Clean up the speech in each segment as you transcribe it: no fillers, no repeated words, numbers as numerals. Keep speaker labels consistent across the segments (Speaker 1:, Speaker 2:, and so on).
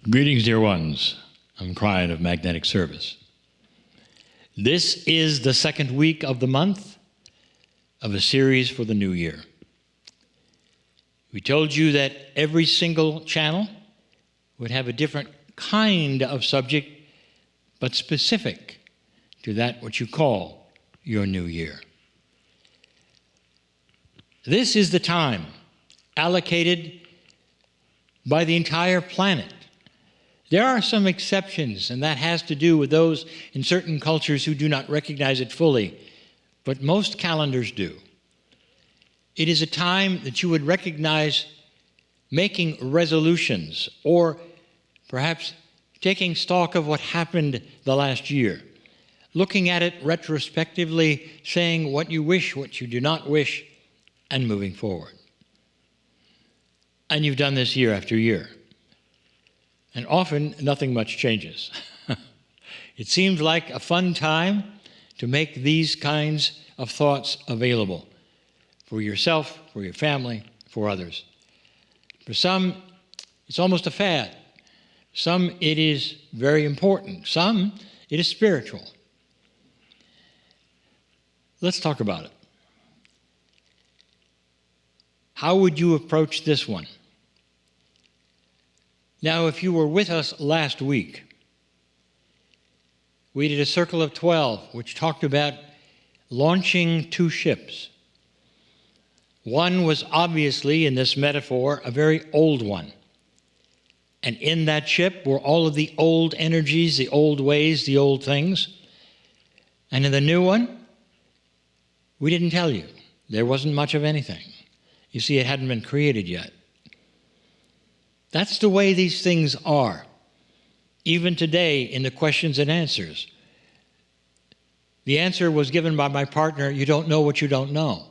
Speaker 1: Greetings, dear ones. I'm Kryon of Magnetic Service. This is the second week of the month of a series for the new year. We told you that every single channel would have a different kind of subject, but specific to that what you call your new year. This is the time allocated by the entire planet. There are some exceptions, and that has to do with those in certain cultures who do not recognize it fully, but most calendars do. It is a time that you would recognize making resolutions, or perhaps taking stock of what happened the last year, looking at it retrospectively, saying what you wish, what you do not wish, and moving forward. And you've done this year after year. And often, nothing much changes. It seems like a fun time to make these kinds of thoughts available for yourself, for your family, for others. For some, it's almost a fad. Some, it is very important. Some, it is spiritual. Let's talk about it. How would you approach this one? Now, if you were with us last week, we did a circle of 12, which talked about launching two ships. One was obviously, in this metaphor, a very old one. And in that ship were all of the old energies, the old ways, the old things. And in the new one, we didn't tell you. There wasn't much of anything. You see, it hadn't been created yet. That's the way these things are. Even today in the questions and answers, the answer was given by my partner, you don't know what you don't know.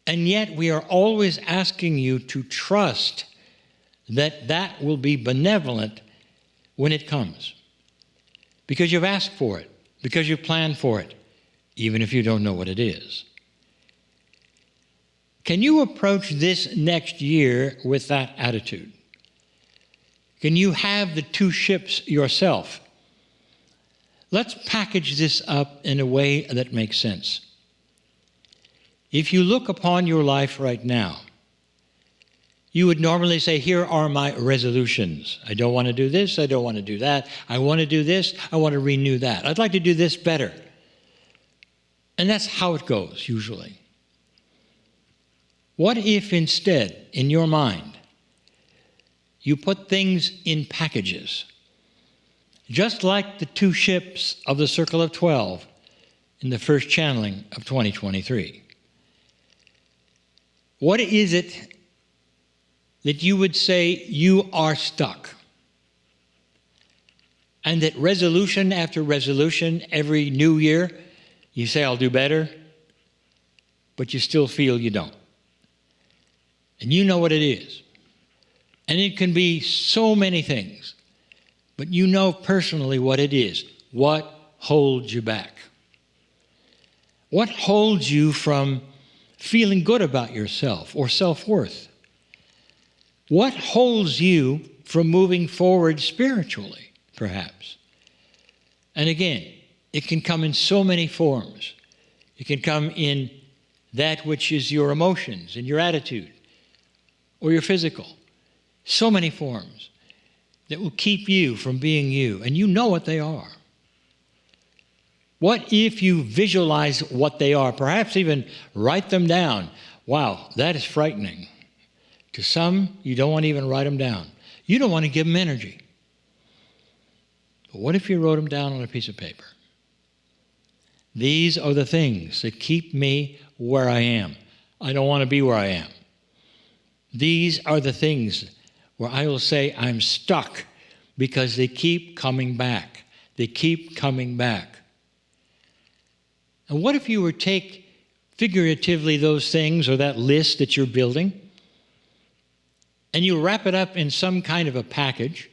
Speaker 1: And yet we are always asking you to trust that that will be benevolent when it comes. Because you've asked for it, because you've planned for it, even if you don't know what it is. Can you approach this next year with that attitude? Can you have the two ships yourself? Let's package this up in a way that makes sense. If you look upon your life right now, you would normally say, here are my resolutions. I don't want to do this, I don't want to do that. I want to do this, I want to renew that. I'd like to do this better. And that's how it goes, usually. What if instead, in your mind, you put things in packages, just like the two ships of the Circle of 12 in the first channeling of 2023? What is it that you would say you are stuck? And that resolution after resolution, every new year, you say, I'll do better, but you still feel you don't. And you know what it is. And it can be so many things, but you know personally what it is. What holds you back? What holds you from feeling good about yourself or self-worth? What holds you from moving forward spiritually, perhaps? And again, it can come in so many forms. It can come in that which is your emotions and your attitude or your physical. So many forms that will keep you from being you, and you know what they are. What if you visualize what they are, perhaps even write them down? Wow, that is frightening. To some, you don't want to even write them down. You don't want to give them energy. But what if you wrote them down on a piece of paper? These are the things that keep me where I am. I don't want to be where I am. These are the things where I will say I'm stuck because they keep coming back. They keep coming back. And what if you were to take figuratively those things or that list that you're building and you wrap it up in some kind of a package,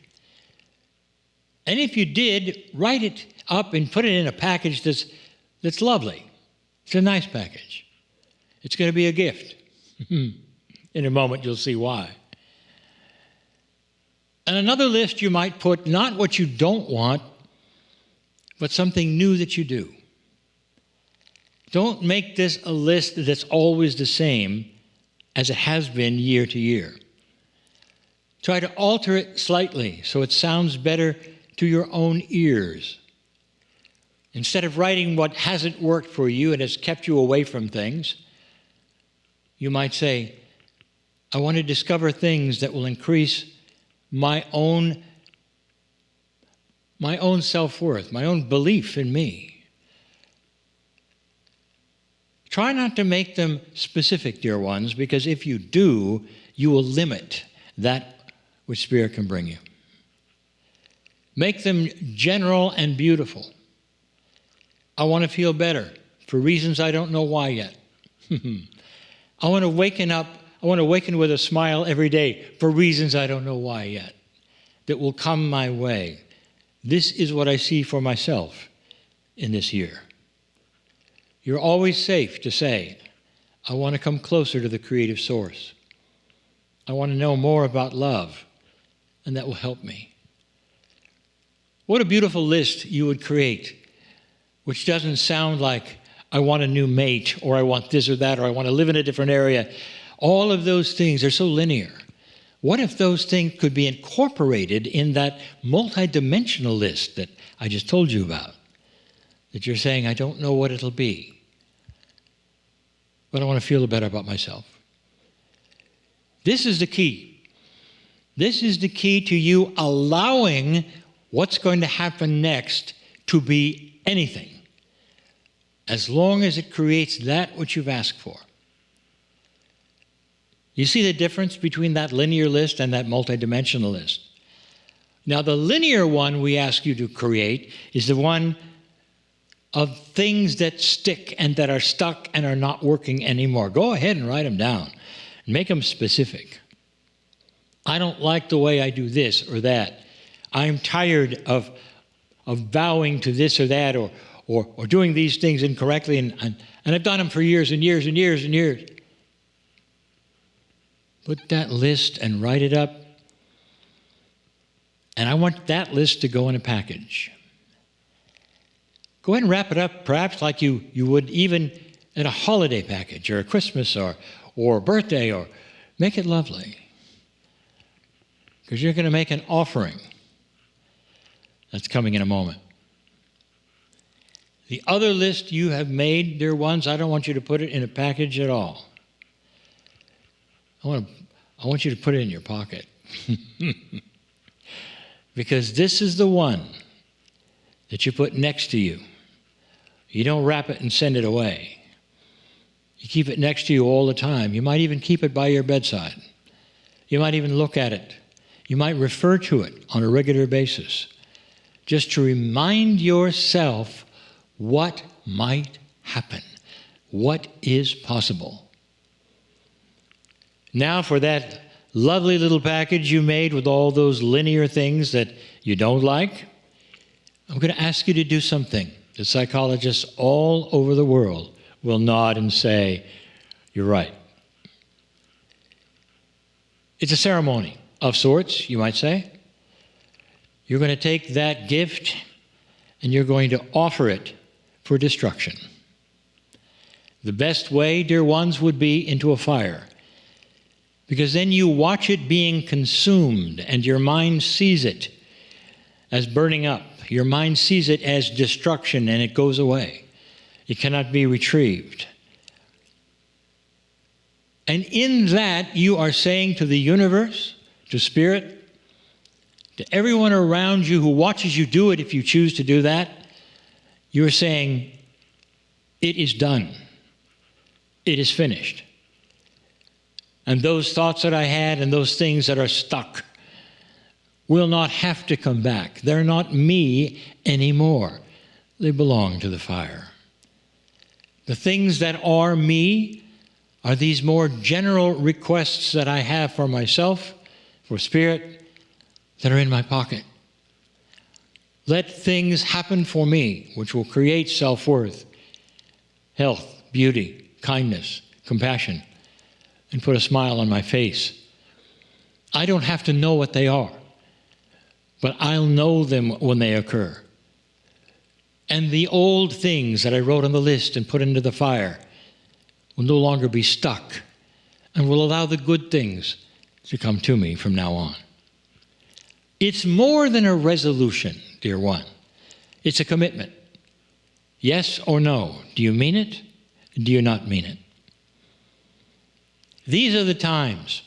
Speaker 1: and if you did, write it up and put it in a package that's lovely. It's a nice package. It's going to be a gift. In a moment, you'll see why. And another list you might put not what you don't want, but something new that you do. Don't make this a list that's always the same as it has been year to year. Try to alter it slightly so it sounds better to your own ears. Instead of writing what hasn't worked for you and has kept you away from things, you might say, I want to discover things that will increase my own self-worth, my own belief in me. Try not to make them specific, dear ones, because if you do, you will limit that which Spirit can bring you. Make them general and beautiful. I want to feel better for reasons I don't know why yet. I want to waken with a smile every day for reasons I don't know why yet, that will come my way. This is what I see for myself in this year. You're always safe to say, I want to come closer to the creative source. I want to know more about love, and that will help me. What a beautiful list you would create, which doesn't sound like, I want a new mate, or I want this or that, or I want to live in a different area. All of those things are so linear. What if those things could be incorporated in that multidimensional list that I just told you about? That you're saying, I don't know what it'll be, but I want to feel better about myself. This is the key. This is the key to you allowing what's going to happen next to be anything, as long as it creates that which you've asked for. You see the difference between that linear list and that multidimensional list? Now, the linear one we ask you to create is the one of things that stick and that are stuck and are not working anymore. Go ahead and write them down and make them specific. I don't like the way I do this or that. I'm tired of vowing to this or that or doing these things incorrectly, and I've done them for years and years and years and years. Put that list and write it up. And I want that list to go in a package. Go ahead and wrap it up, perhaps like you would even in a holiday package or a Christmas or birthday, or make it lovely. Because you're going to make an offering. That's coming in a moment. The other list you have made, dear ones, I don't want you to put it in a package at all. I want you to put it in your pocket. Because this is the one that you put next to you. You don't wrap it and send it away. You keep it next to you all the time. You might even keep it by your bedside. You might even look at it. You might refer to it on a regular basis, just to remind yourself what might happen, what is possible. Now for that lovely little package you made with all those linear things that you don't like, I'm going to ask you to do something that psychologists all over the world will nod and say, you're right. It's a ceremony of sorts, you might say. You're going to take that gift and you're going to offer it for destruction. The best way, dear ones, would be into a fire, because then you watch it being consumed and your mind sees it as burning up. Your mind sees it as destruction and it goes away. It cannot be retrieved. And in that, you are saying to the universe, to Spirit, to everyone around you who watches you do it, if you choose to do that, you're saying, it is done. It is finished. And those thoughts that I had and those things that are stuck will not have to come back. They're not me anymore. They belong to the fire. The things that are me are these more general requests that I have for myself, for Spirit, that are in my pocket. Let things happen for me which will create self-worth, health, beauty, kindness, compassion, and put a smile on my face. I don't have to know what they are. but I'll know them when they occur. And the old things that I wrote on the list and put into the fire will no longer be stuck, and will allow the good things to come to me from now on. It's more than a resolution, dear one. It's a commitment. Yes or no? Do you mean it? Do you not mean it? These are the times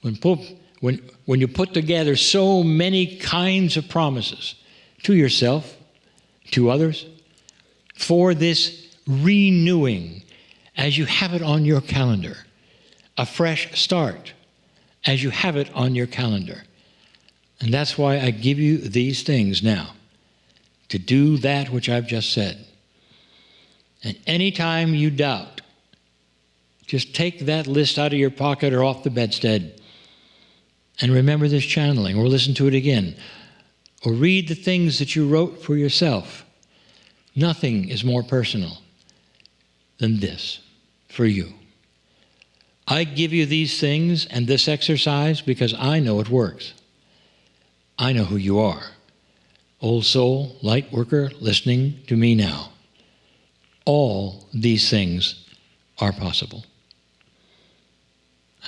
Speaker 1: when you put together so many kinds of promises to yourself, to others, for this renewing as you have it on your calendar, a fresh start as you have it on your calendar. And that's why I give you these things now, to do that which I've just said. And anytime you doubt, just take that list out of your pocket or off the bedstead and remember this channeling, or listen to it again, or read the things that you wrote for yourself. Nothing is more personal than this for you. I give you these things and this exercise because I know it works. I know who you are. Old soul, light worker, listening to me now. All these things are possible.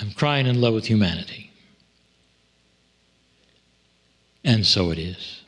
Speaker 1: I'm crying in love with humanity. And so it is.